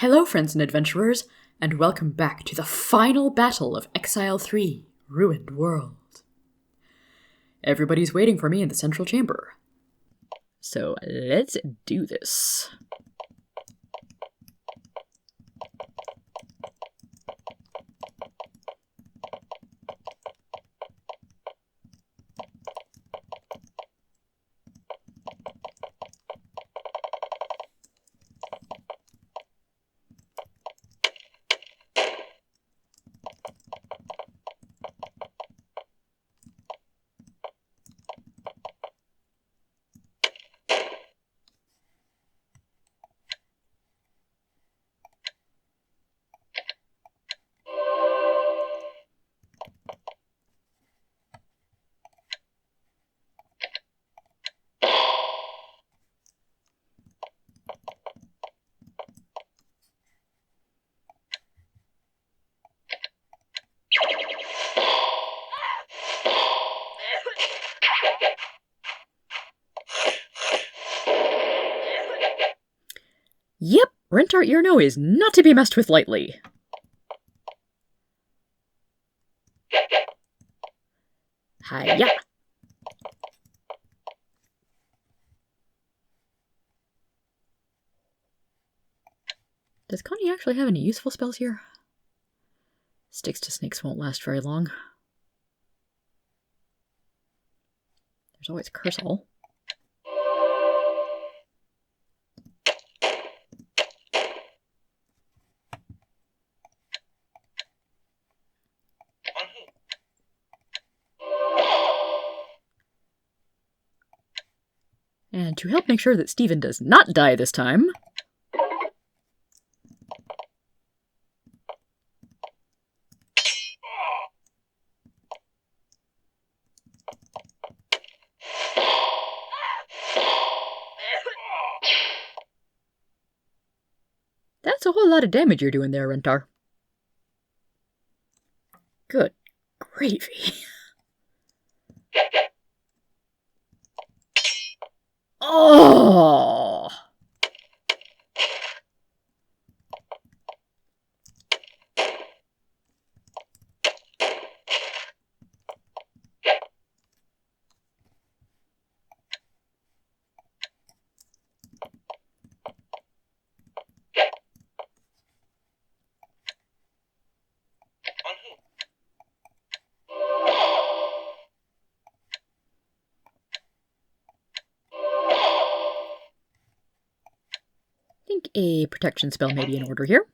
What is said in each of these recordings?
Hello, friends and adventurers, and welcome back to the final battle of Exile 3, Ruined World. Everybody's waiting for me in the central chamber. So let's do this. Yep, Rentart Yurno is not to be messed with lightly. Hiya! Does Connie actually have any useful spells here? Sticks to snakes won't last very long. There's always Curse All. And to help make sure that Steven does not die this time, that's a whole lot of damage you're doing there, Rentar. Good gravy. Oh! I think a protection spell may be in order here.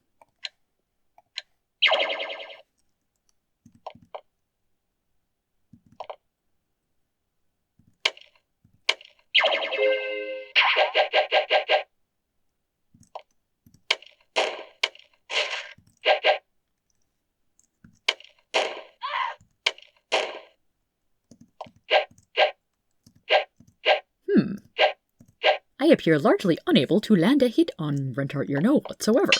I appear largely unable to land a hit on Rentart Yurno whatsoever.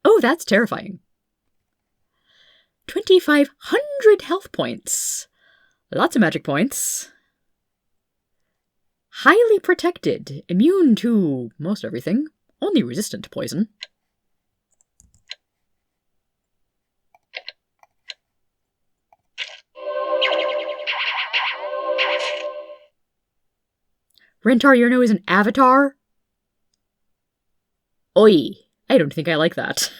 Oh, that's terrifying. 2,500 health points. Lots of magic points. Highly protected. Immune to most everything. Only resistant to poison. Rentart Yurno is an avatar? Oi, I don't think I like that.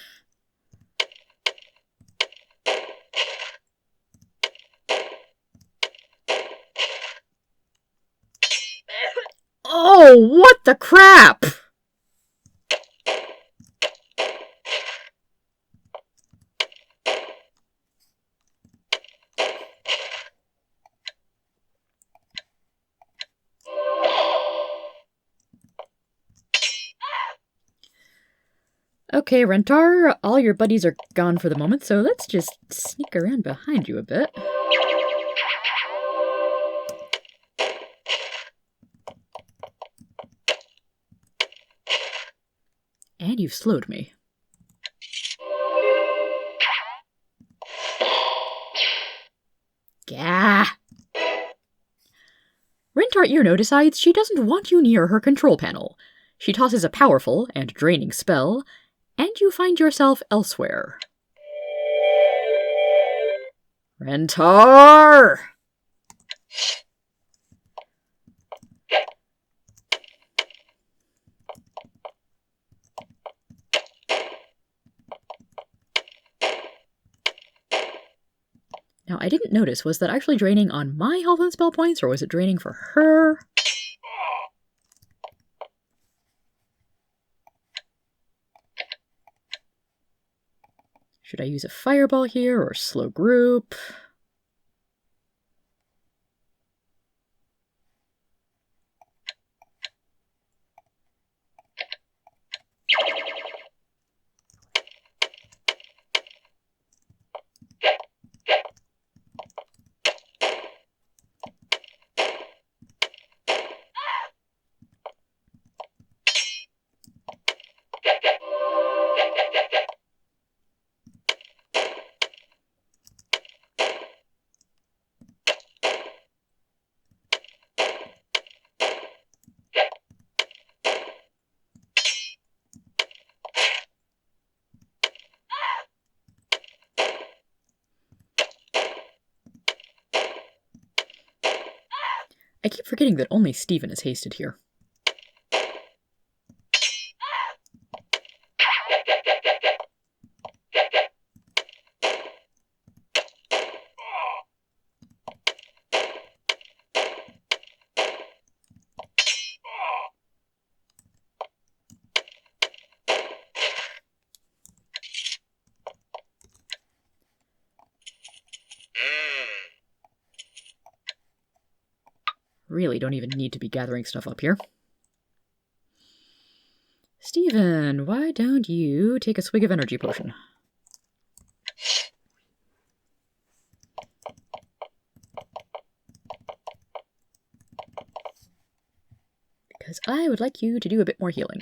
Oh, what the crap! Okay, Rentar, all your buddies are gone for the moment, so let's just sneak around behind you a bit. And you've slowed me. Gah! Star Earno decides she doesn't want you near her control panel. She tosses a powerful and draining spell, and you find yourself elsewhere. Rentar! Now, I didn't notice, was that actually draining on my health and spell points, or was it draining for her? Should I use a fireball here, or slow group? I keep forgetting that only Steven is hasted here. Really don't even need to be gathering stuff up here. Steven, why don't you take a swig of energy potion? Because I would like you to do a bit more healing.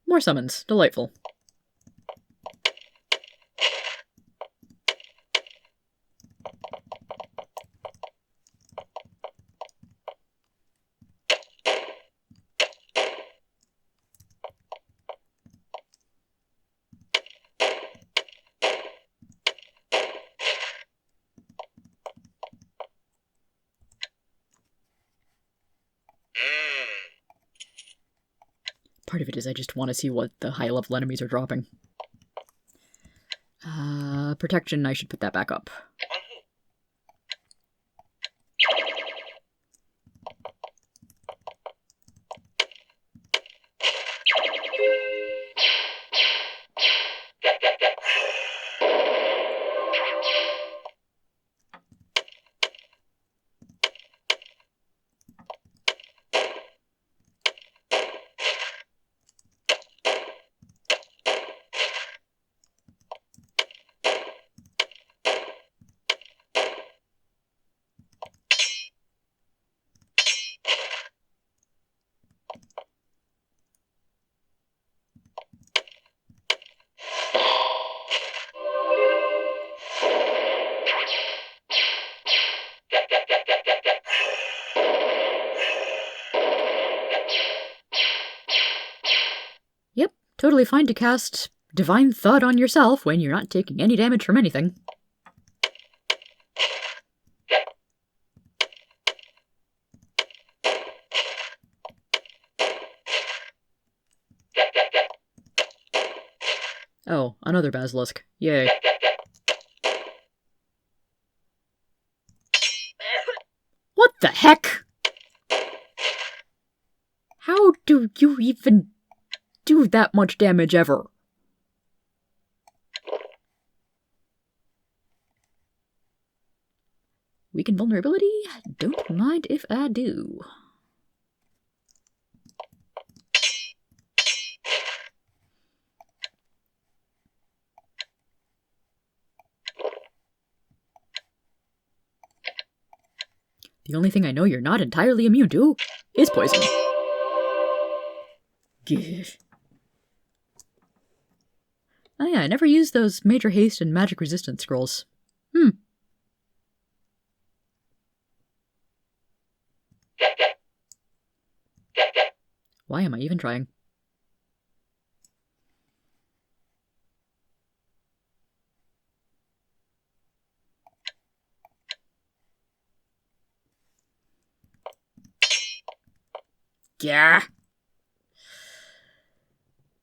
More summons. Delightful. Part of it is I just want to see what the high-level enemies are dropping. Protection, I should put that back up. Yep, totally fine to cast Divine Thought on yourself when you're not taking any damage from anything. Oh, another basilisk. Yay. What the heck? How do you even do that much damage ever? Weaken vulnerability? Don't mind if I do. The only thing I know you're not entirely immune to is poison. Gosh. Oh yeah, I never used those major haste and magic resistance scrolls. Why am I even trying? Yeah.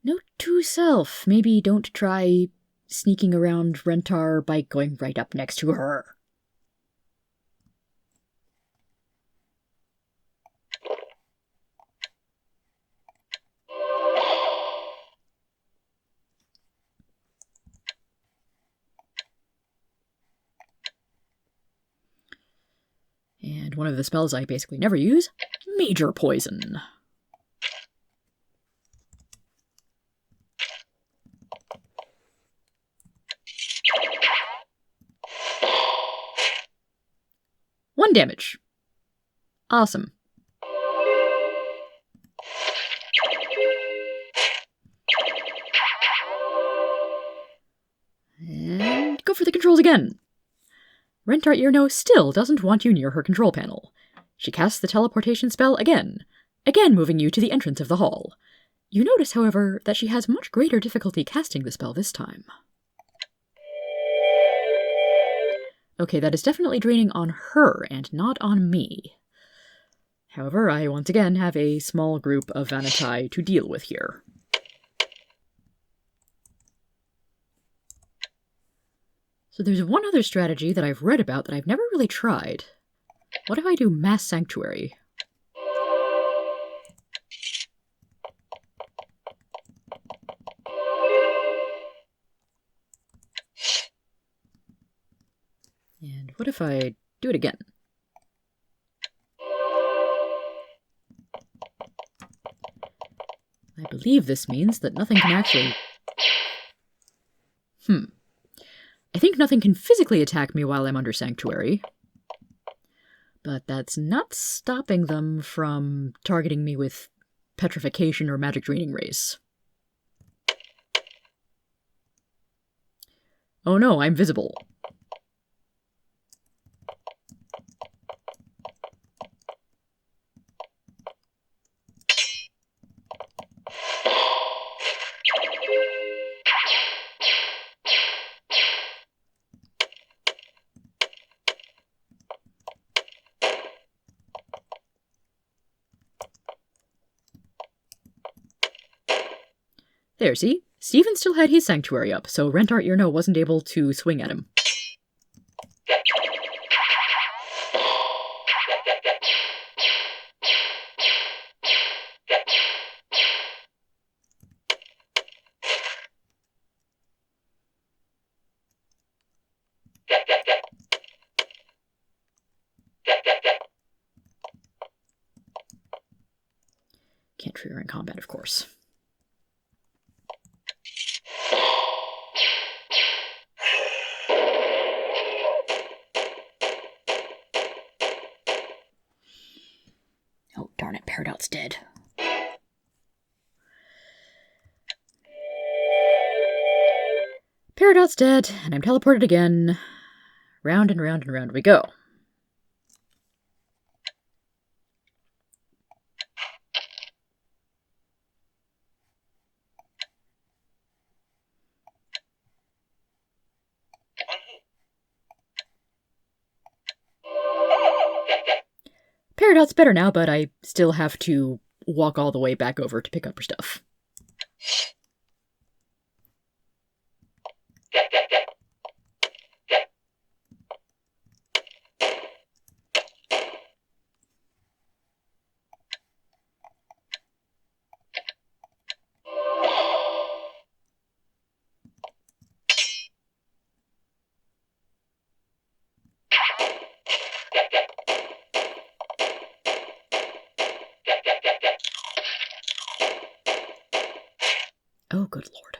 Note to self, maybe don't try sneaking around Rentar by going right up next to her. And one of the spells I basically never use, Major Poison. One damage. Awesome. And go for the controls again. Rentart Earno still doesn't want you near her control panel. She casts the teleportation spell again moving you to the entrance of the hall. You notice, however, that she has much greater difficulty casting the spell this time. Okay, that is definitely draining on her and not on me. However, I once again have a small group of Vanitai to deal with here. So there's one other strategy that I've read about that I've never really tried. What if I do Mass Sanctuary? And what if I do it again? I believe this means that nothing can actually... I think nothing can physically attack me while I'm under Sanctuary. But that's not stopping them from targeting me with Petrification or Magic Draining Rays. Oh no, I'm visible. There, see? Steven still had his Sanctuary up, so Rentart Earno wasn't able to swing at him. Can't trigger in combat, of course. Oh, darn it, Peridot's dead. Peridot's dead, and I'm teleported again. Round and round and round we go. Peridot's better now, but I still have to walk all the way back over to pick up her stuff. good lord.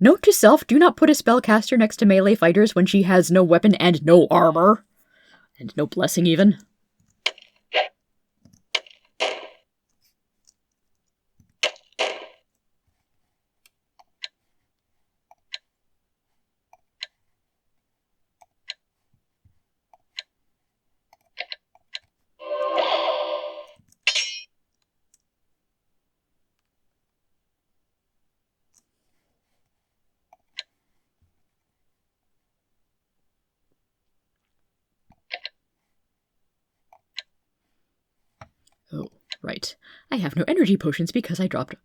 Note to self, do not put a spellcaster next to melee fighters when she has no weapon and no armor. And no blessing, even. Oh, right. I have no energy potions because I dropped...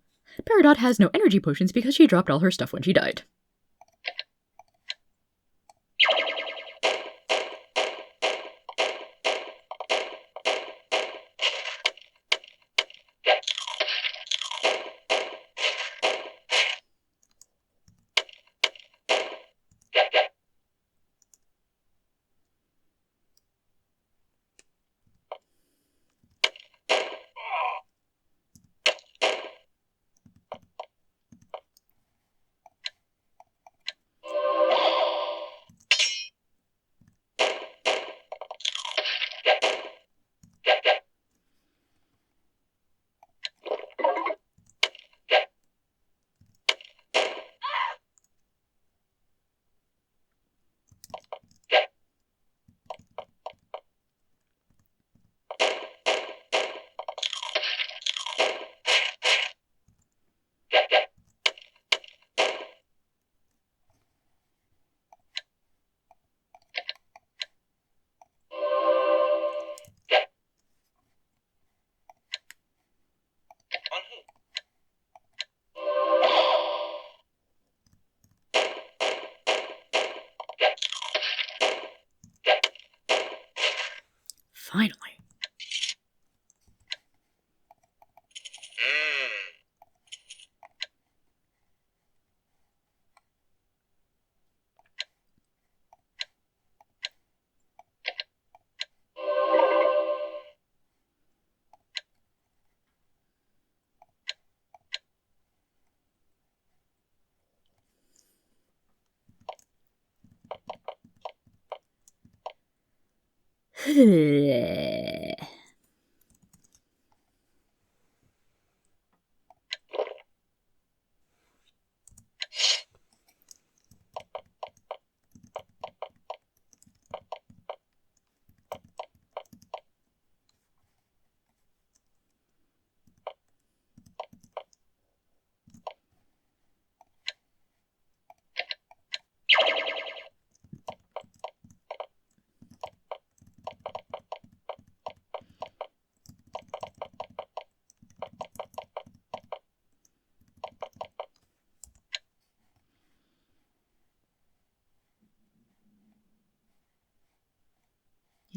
Peridot has no energy potions because she dropped all her stuff when she died. Finally.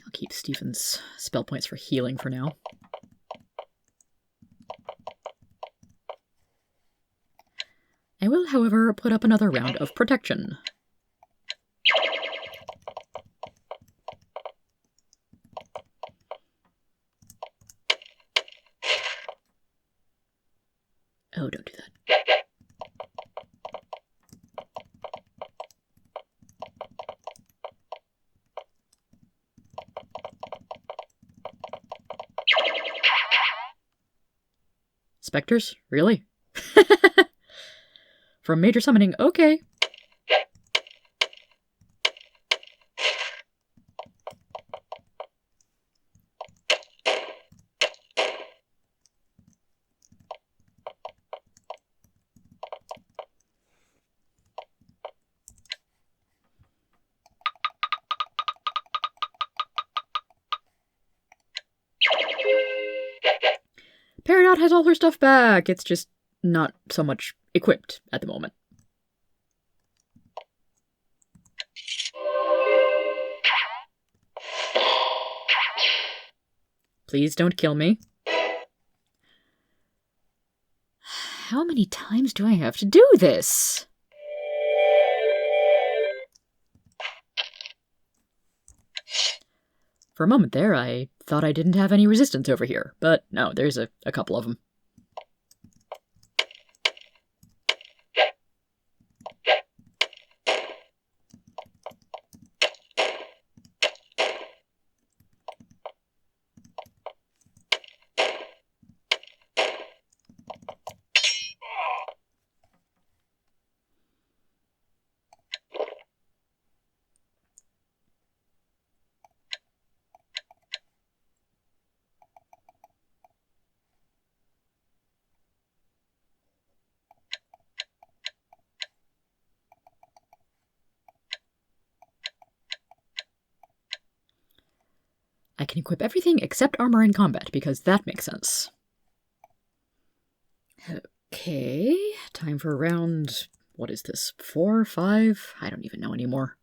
I'll keep Stephen's spell points for healing for now. I will, however, put up another round of protection. Oh, don't do that. Spectres? Really? From major summoning, okay. Peridot has all her stuff back. It's just not so much equipped at the moment. Please don't kill me. How many times do I have to do this? For a moment there, I thought I didn't have any resistance over here, but no, there's a couple of them. I can equip everything except armor in combat, because that makes sense. Okay, time for round... what is this? 4, 5? I don't even know anymore.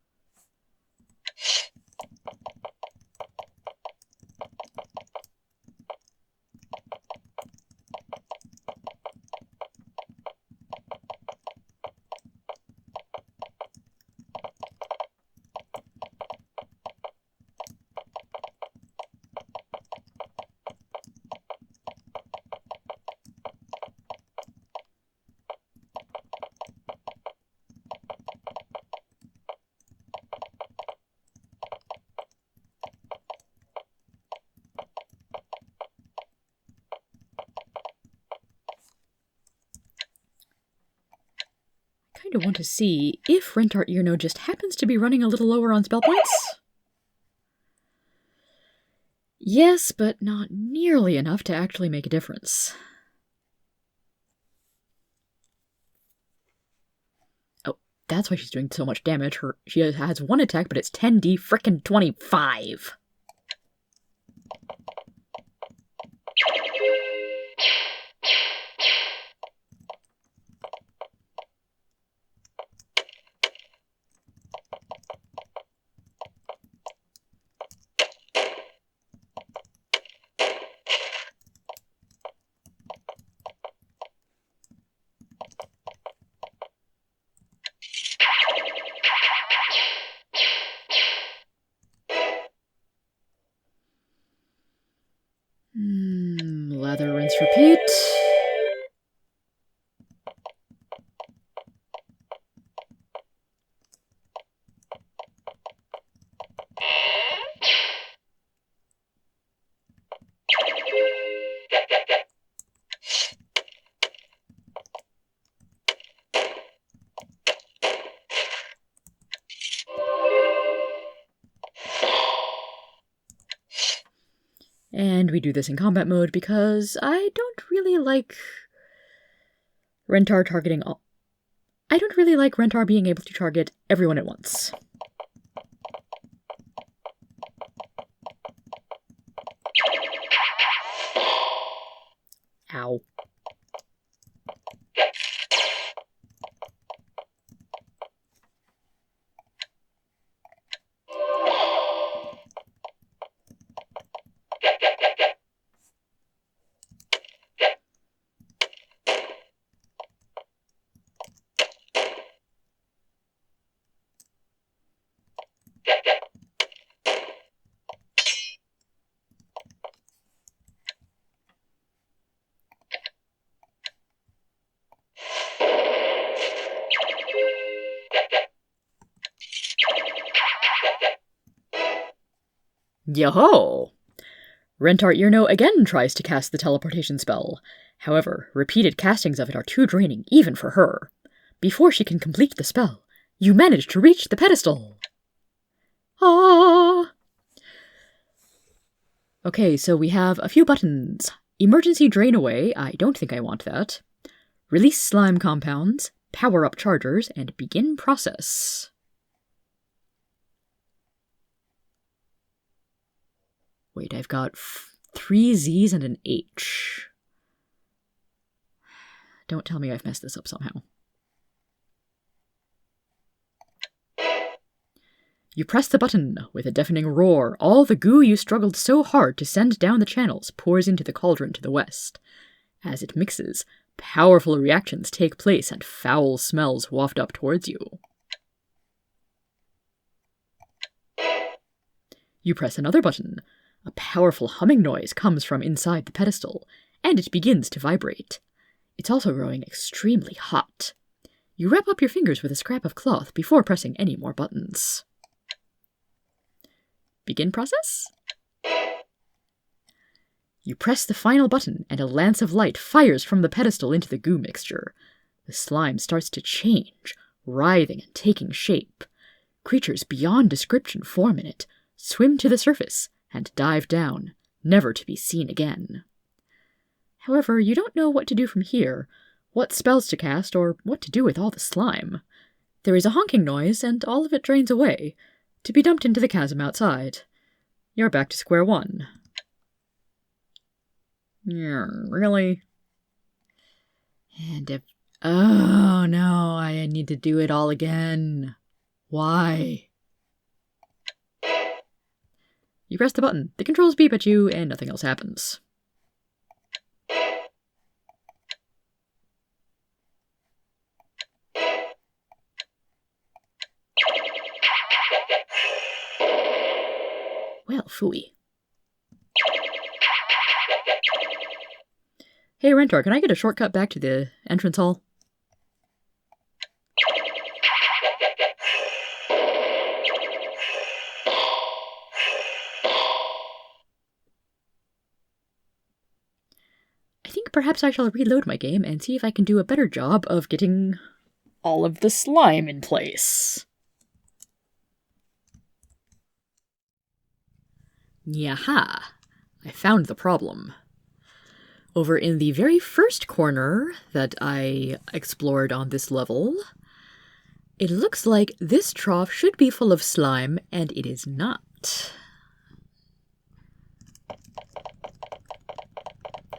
I kind of want to see if Rentart Earno just happens to be running a little lower on spell points. Yes, but not nearly enough to actually make a difference. Oh, that's why she's doing so much damage. She has one attack, but it's 10d frickin' 25. Lather, rinse, repeat. And we do this in combat mode because I don't really like Rentar targeting all. I don't really like Rentar being able to target everyone at once. Ow. Yo-ho! Rentart Earno again tries to cast the teleportation spell. However, repeated castings of it are too draining, even for her. Before she can complete the spell, you manage to reach the pedestal. Ah! Okay, so we have a few buttons. Emergency Drain Away, I don't think I want that. Release Slime Compounds, Power Up Chargers, and Begin Process. Wait, I've got 3 Z's and an H. Don't tell me I've messed this up somehow. You press the button. With a deafening roar, all the goo you struggled so hard to send down the channels pours into the cauldron to the west. As it mixes, powerful reactions take place and foul smells waft up towards you. You press another button. A powerful humming noise comes from inside the pedestal, and it begins to vibrate. It's also growing extremely hot. You wrap up your fingers with a scrap of cloth before pressing any more buttons. Begin process? You press the final button, and a lance of light fires from the pedestal into the goo mixture. The slime starts to change, writhing and taking shape. Creatures beyond description form in it, swim to the surface, and dive down, never to be seen again. However, you don't know what to do from here, what spells to cast, or what to do with all the slime. There is a honking noise, and all of it drains away, to be dumped into the chasm outside. You're back to square one. Yeah, really? And if... Oh no, I need to do it all again. Why? You press the button, the controls beep at you, and nothing else happens. Well, phooey. Hey, Rentar, can I get a shortcut back to the entrance hall? I think perhaps I shall reload my game and see if I can do a better job of getting all of the slime in place. Yaha! I found the problem. Over in the very first corner that I explored on this level, it looks like this trough should be full of slime, and it is not.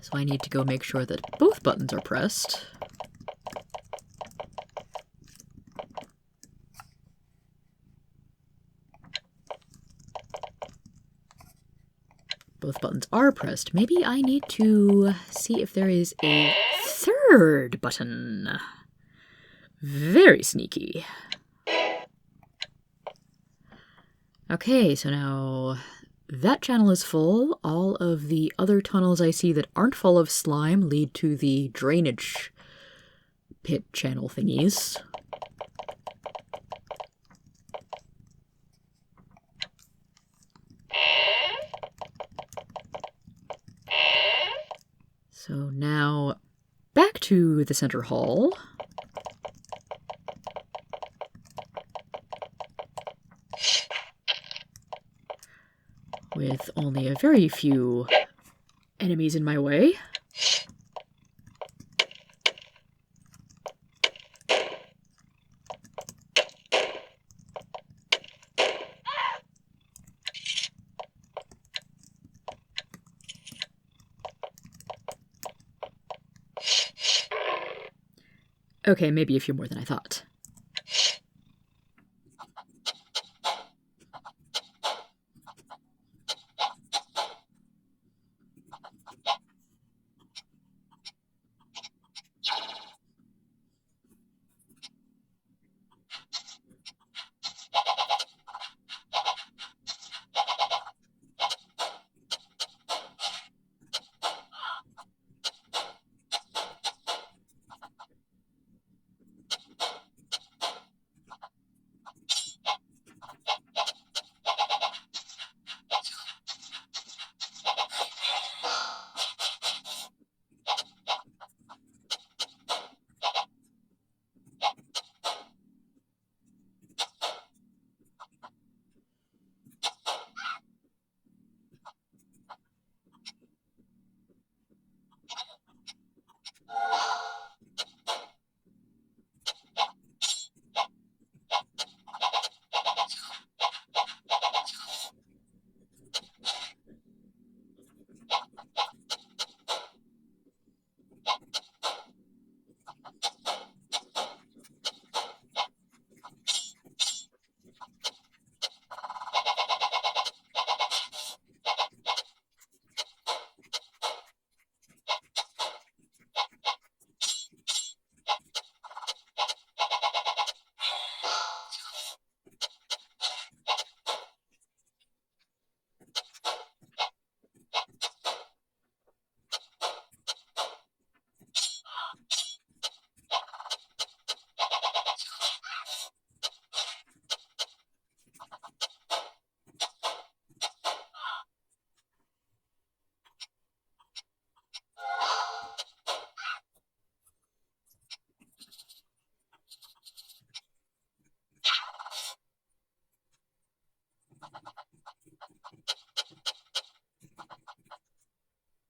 So I need to go make sure that both buttons are pressed. Both buttons are pressed. Maybe I need to see if there is a third button. Very sneaky. Okay, so now that channel is full. All of the other tunnels I see that aren't full of slime lead to the drainage pit channel thingies. So now, back to the center hall. With only a very few enemies in my way. Okay, maybe a few more than I thought.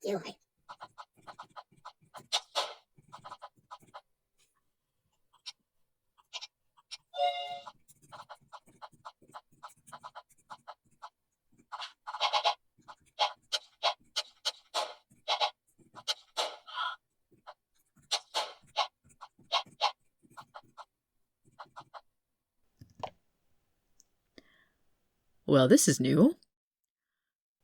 doing? Well, this is new.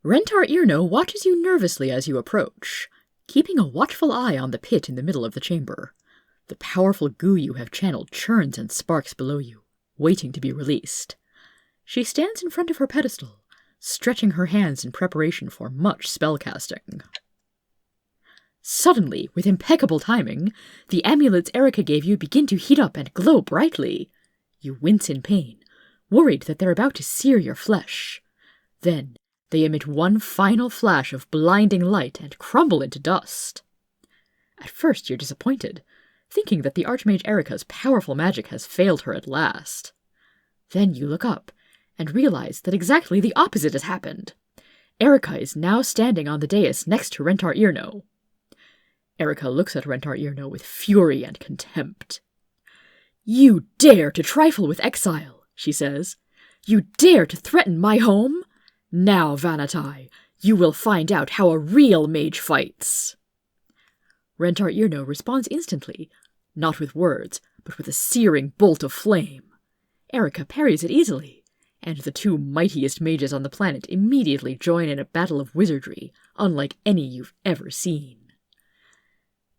Rentar Earno watches you nervously as you approach, keeping a watchful eye on the pit in the middle of the chamber. The powerful goo you have channeled churns and sparks below you, waiting to be released. She stands in front of her pedestal, stretching her hands in preparation for much spellcasting. Suddenly, with impeccable timing, the amulets Erica gave you begin to heat up and glow brightly. You wince in pain, worried that they're about to sear your flesh. Then, they emit one final flash of blinding light and crumble into dust. At first, you're disappointed, thinking that the Archmage Erica's powerful magic has failed her at last. Then you look up and realize that exactly the opposite has happened. Erica is now standing on the dais next to Rentar Earno. Erica looks at Rentar Earno with fury and contempt. "You dare to trifle with Exile," she says. "You dare to threaten my home? Now, Vanatai, you will find out how a real mage fights." Rentar Earno responds instantly, not with words, but with a searing bolt of flame. Erica parries it easily, and the two mightiest mages on the planet immediately join in a battle of wizardry, unlike any you've ever seen.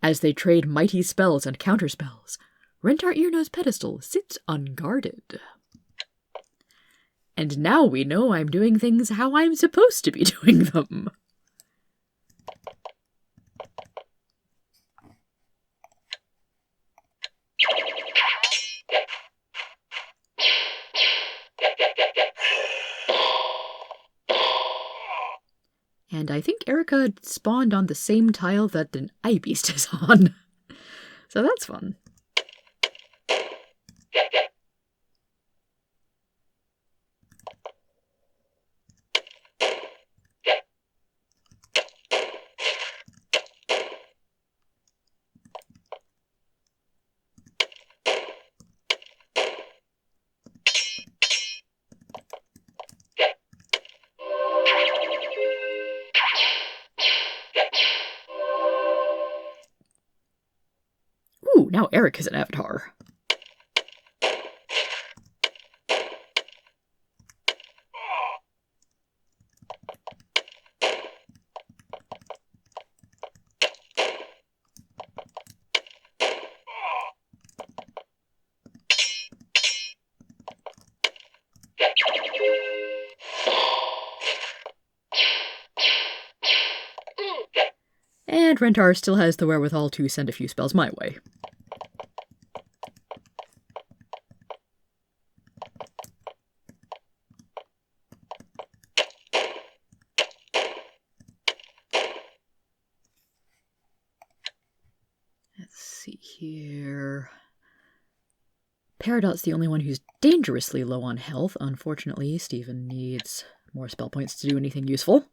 As they trade mighty spells and counterspells, Rentar Earno's pedestal sits unguarded. And now we know I'm doing things how I'm supposed to be doing them. And I think Erica spawned on the same tile that an eye beast is on. So that's fun. Ooh, now Eric is an avatar. And Rentar still has the wherewithal to send a few spells my way. Let's see here. Peridot's the only one who's dangerously low on health. Unfortunately, Stephen needs more spell points to do anything useful.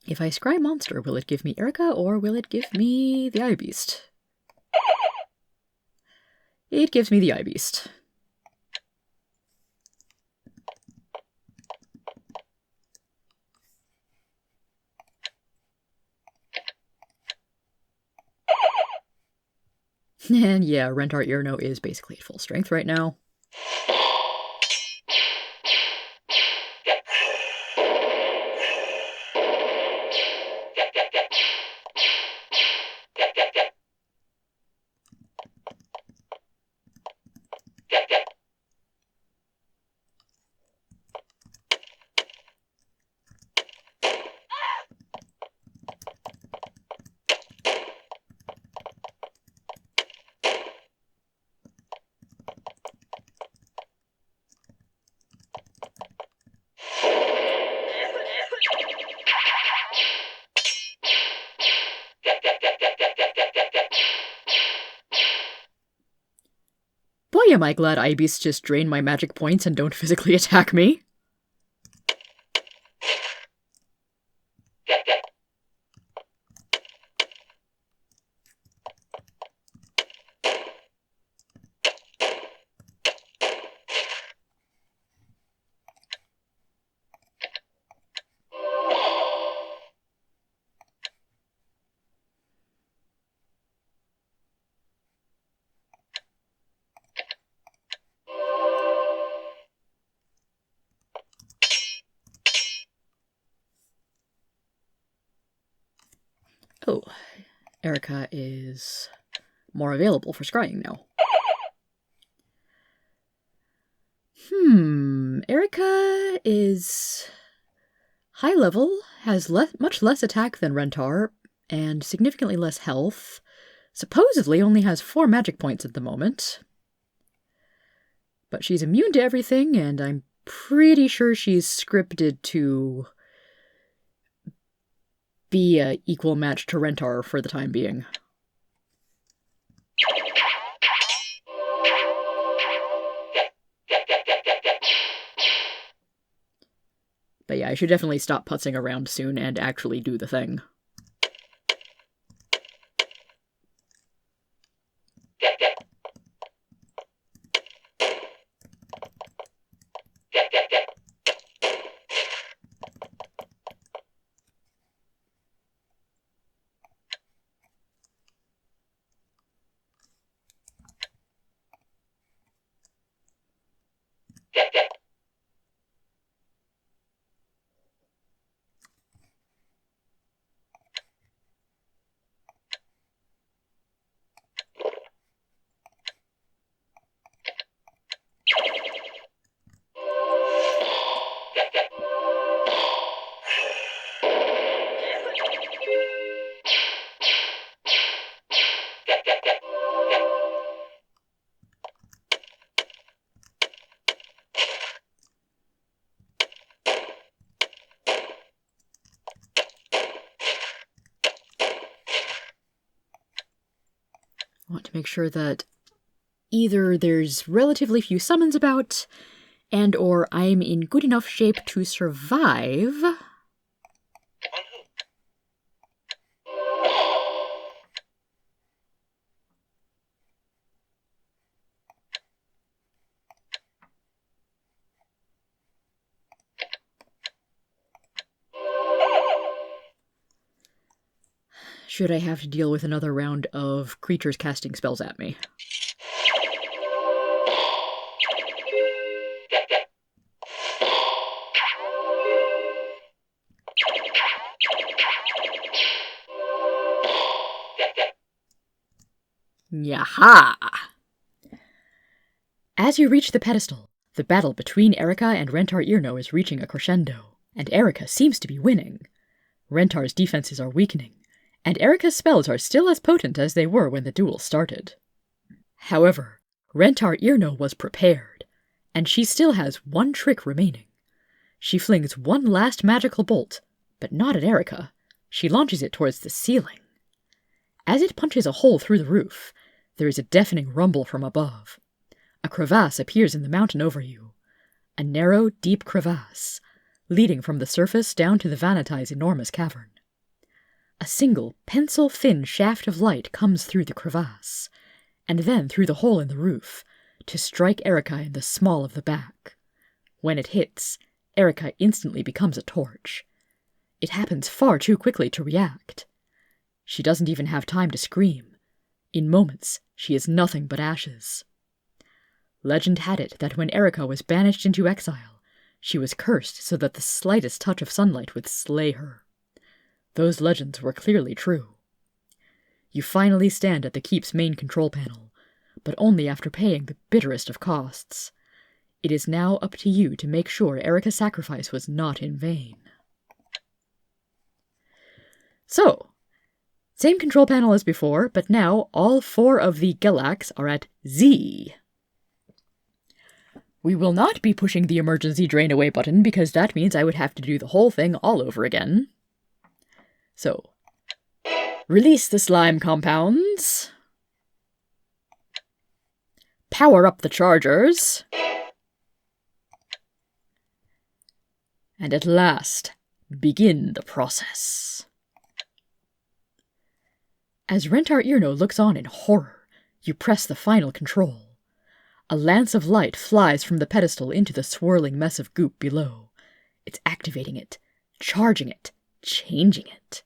If I scry monster, will it give me Erica or will it give me the Eye Beast? It gives me the Eye Beast. And yeah, Rentar Earno is basically at full strength right now. am I glad Ibis just drain my magic points and don't physically attack me. Oh, Erica is more available for scrying now. Erica is high level, has much less attack than Rentar, and significantly less health. Supposedly only has 4 magic points at the moment. But she's immune to everything, and I'm pretty sure she's scripted to be an equal match to Rentar for the time being. But yeah, I should definitely stop putzing around soon and actually do the thing. I want to make sure that either there's relatively few summons about, and or I'm in good enough shape to survive. Should I have to deal with another round of creatures casting spells at me? Yaha! As you reach the pedestal, the battle between Erica and Rentar Irno is reaching a crescendo, and Erica seems to be winning. Rentar's defenses are weakening, and Erica's spells are still as potent as they were when the duel started. However, Rentar Irno was prepared, and she still has one trick remaining. She flings one last magical bolt, but not at Erica. She launches it towards the ceiling. As it punches a hole through the roof, there is a deafening rumble from above. A crevasse appears in the mountain over you. A narrow, deep crevasse, leading from the surface down to the Vaniti's enormous cavern. A single, pencil-thin shaft of light comes through the crevasse, and then through the hole in the roof, to strike Erica in the small of the back. When it hits, Erica instantly becomes a torch. It happens far too quickly to react. She doesn't even have time to scream. In moments, she is nothing but ashes. Legend had it that when Erica was banished into exile, she was cursed so that the slightest touch of sunlight would slay her. Those legends were clearly true. You finally stand at the keep's main control panel, but only after paying the bitterest of costs. It is now up to you to make sure Erica's sacrifice was not in vain. So, same control panel as before, but now all 4 of the Galax are at Z. We will not be pushing the emergency drain away button because that means I would have to do the whole thing all over again. So, release the slime compounds. Power up the chargers. And at last, begin the process. As Rentar Irno looks on in horror, you press the final control. A lance of light flies from the pedestal into the swirling mess of goop below. It's activating it, charging it, changing it.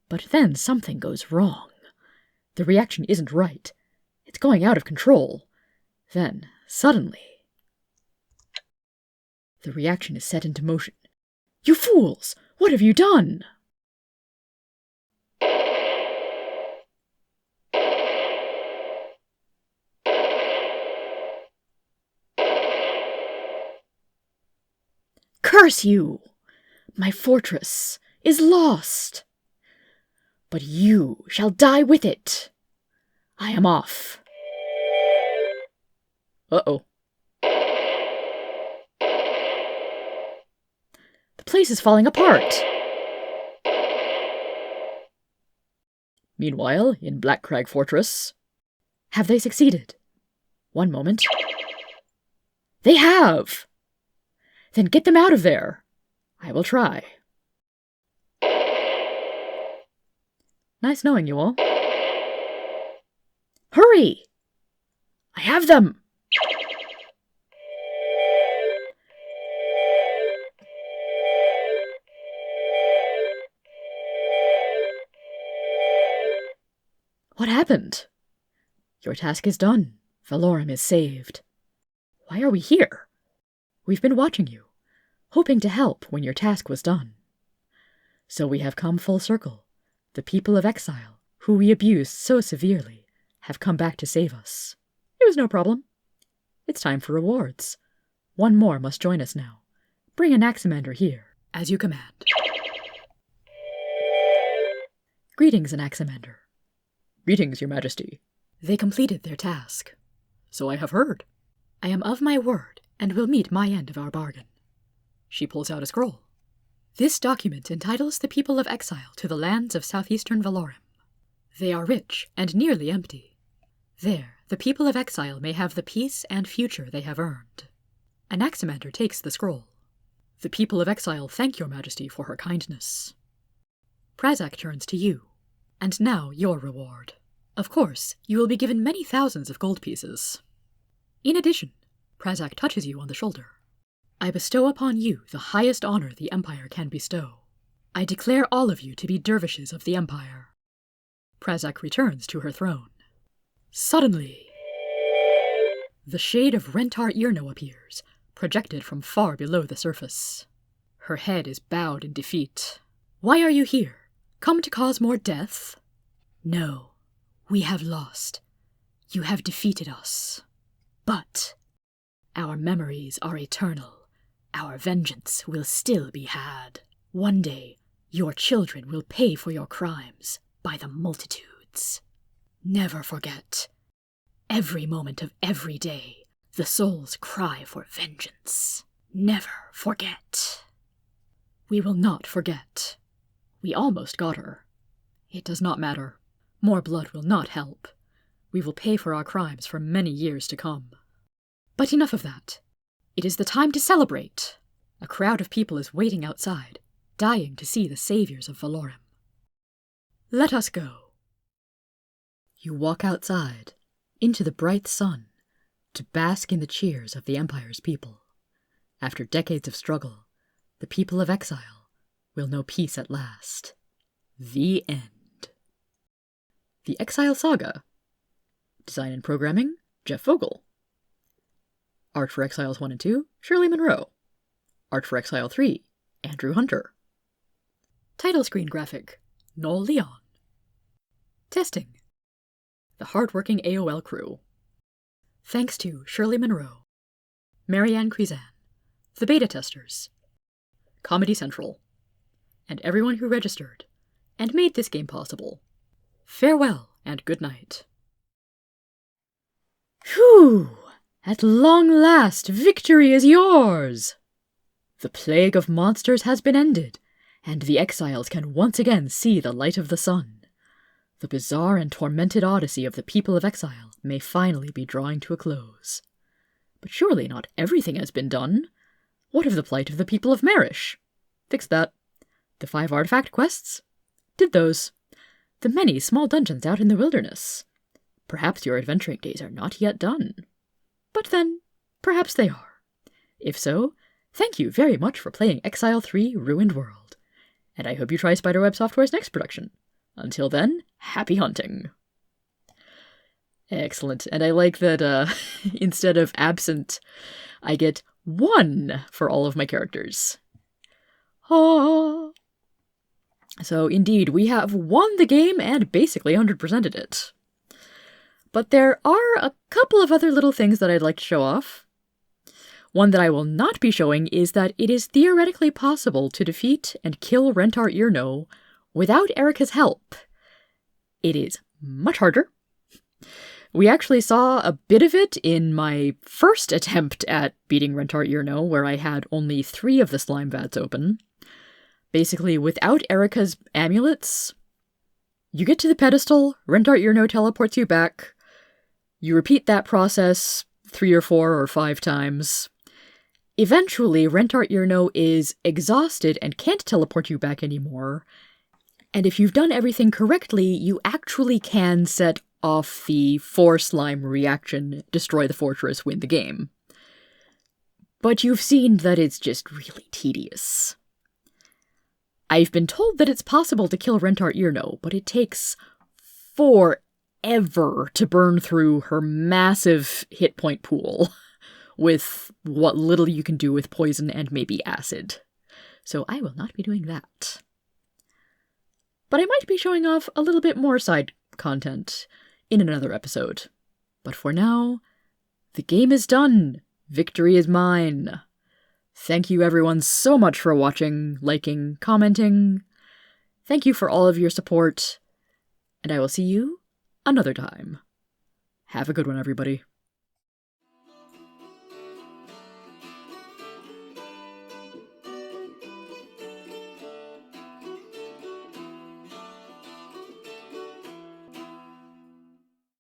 But then something goes wrong. The reaction isn't right. It's going out of control. Then, suddenly, the reaction is set into motion. You fools! What have you done? Curse you! My fortress is lost. But you shall die with it. I am off. Uh-oh. The place is falling apart. Meanwhile, in Black Crag Fortress... Have they succeeded? One moment. They have! Then get them out of there. I will try. Nice knowing you all. Hurry! I have them! What happened? Your task is done. Valorum is saved. Why are we here? We've been watching you, hoping to help when your task was done. So we have come full circle. The people of Exile, who we abused so severely, have come back to save us. It was no problem. It's time for rewards. One more must join us now. Bring an Anaximander here, as you command. Greetings, Anaximander. Greetings, Your Majesty. They completed their task. So I have heard. I am of my word, and will meet my end of our bargain. She pulls out a scroll. This document entitles the people of Exile to the lands of southeastern Valorum. They are rich and nearly empty. There, the people of Exile may have the peace and future they have earned. Anaximander takes the scroll. The people of Exile thank Your Majesty for her kindness. Prazak turns to you. And now your reward. Of course, you will be given many thousands of gold pieces. In addition, Prazak touches you on the shoulder. I bestow upon you the highest honor the Empire can bestow. I declare all of you to be dervishes of the Empire. Prazak returns to her throne. Suddenly, the shade of Rentar Irno appears, projected from far below the surface. Her head is bowed in defeat. Why are you here? Come to cause more death? No, we have lost. You have defeated us. But our memories are eternal. Our vengeance will still be had. One day, your children will pay for your crimes by the multitudes. Never forget. Every moment of every day, the souls cry for vengeance. Never forget. We will not forget. We almost got her. It does not matter. More blood will not help. We will pay for our crimes for many years to come. But enough of that. It is the time to celebrate. A crowd of people is waiting outside, dying to see the saviors of Valorum. Let us go. You walk outside, into the bright sun, to bask in the cheers of the Empire's people. After decades of struggle, the people of Exile will know peace at last. The end. The Exile Saga. Design and programming, Jeff Vogel. Art for Exiles 1 and 2, Shirley Monroe. Art for Exile 3, Andrew Hunter. Title screen graphic, Noel Leon. Testing. The hardworking AOL crew. Thanks to Shirley Monroe, Marianne Creasan, the beta testers, Comedy Central, and everyone who registered and made this game possible. Farewell and good night. Phew! At long last, victory is yours! The plague of monsters has been ended, and the exiles can once again see the light of the sun. The bizarre and tormented odyssey of the people of Exile may finally be drawing to a close. But surely not everything has been done. What of the plight of the people of Marish? Fixed that. The 5 artifact quests? Did those. The many small dungeons out in the wilderness. Perhaps your adventuring days are not yet done. But then, perhaps they are. If so, thank you very much for playing Exile 3 Ruined World. And I hope you try Spiderweb Software's next production. Until then, happy hunting. Excellent. And I like that instead of absent, I get 1 for all of my characters. Ah. So indeed, we have won the game and basically 100%ed it. But there are a couple of other little things that I'd like to show off. One that I will not be showing is that it is theoretically possible to defeat and kill Rentar Irno without Erica's help. It is much harder. We actually saw a bit of it in my first attempt at beating Rentar Irno, where I had only 3 of the slime vats open. Basically, without Erica's amulets, you get to the pedestal, Rentar Irno teleports you back, you repeat that process 3 or 4 or 5 times. Eventually, Rentar Irno is exhausted and can't teleport you back anymore, and if you've done everything correctly, you actually can set off the 4 slime reaction, destroy the fortress, win the game. But you've seen that it's just really tedious. I've been told that it's possible to kill Rentar Irno, but it takes forever to burn through her massive hit point pool with what little you can do with poison and maybe acid. So I will not be doing that. But I might be showing off a little bit more side content in another episode. But for now, the game is done. Victory is mine. Thank you everyone so much for watching, liking, commenting. Thank you for all of your support. And I will see you another time. Have a good one, everybody.